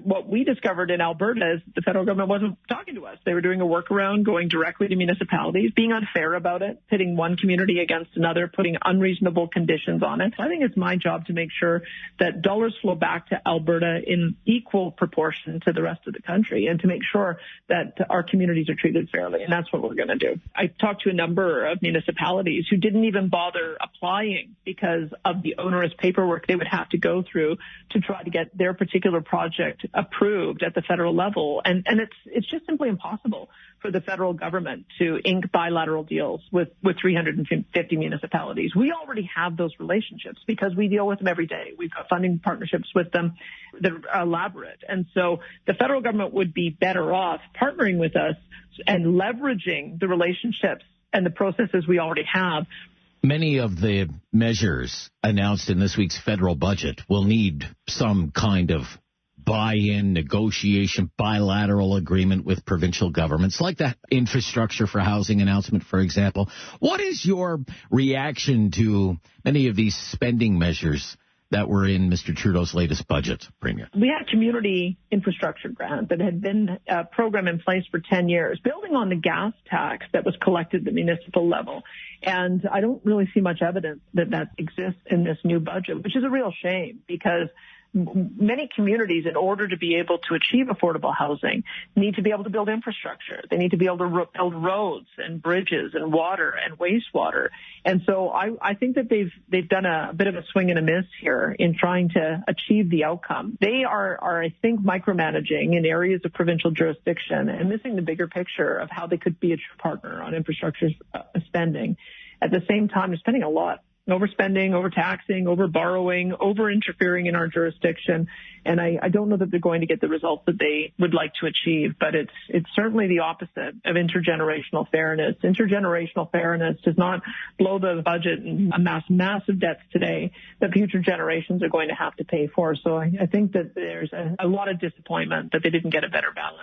what we discovered in Alberta is the federal government wasn't talking to us. They were doing a workaround, going directly to municipalities, being unfair about it, pitting one community against another, putting unreasonable conditions on it. I think it's my job to make sure that dollars flow back to Alberta in equal proportion to the rest of the country and to make sure that our communities are treated fairly. And that's what we're going to do. I talked to a number of municipalities who didn't even bother applying because of the onerous paperwork they would have to go through to try to get their particular project approved at the federal level. And it's just simply impossible for the federal government to ink bilateral deals with 350 municipalities. We already have those relationships because we deal with them every day. We've got funding partnerships with them that are elaborate. And so the federal government would be better off partnering with us and leveraging the relationships and the processes we already have. Many of the measures announced in this week's federal budget will need some kind of buy-in, negotiation, bilateral agreement with provincial governments, like that infrastructure for housing announcement, for example. What is your reaction to many of these spending measures that were in Mr. Trudeau's latest budget, Premier? We had a community infrastructure grant that had been a program in place for 10 years, building on the gas tax that was collected at the municipal level. And I don't really see much evidence that that exists in this new budget, which is a real shame because many communities, in order to be able to achieve affordable housing, need to be able to build infrastructure. They need to be able to build roads and bridges and water and wastewater. And so I think that they've done a bit of a swing and a miss here in trying to achieve the outcome. They are, I think, micromanaging in areas of provincial jurisdiction and missing the bigger picture of how they could be a true partner on infrastructure spending. At the same time, they're spending a lot. Overspending, overtaxing, over-borrowing, over-interfering in our jurisdiction. And I don't know that they're going to get the results that they would like to achieve, but it's certainly the opposite of intergenerational fairness. Intergenerational fairness does not blow the budget and amass massive debts today that future generations are going to have to pay for. So I think that there's a lot of disappointment that they didn't get a better balance.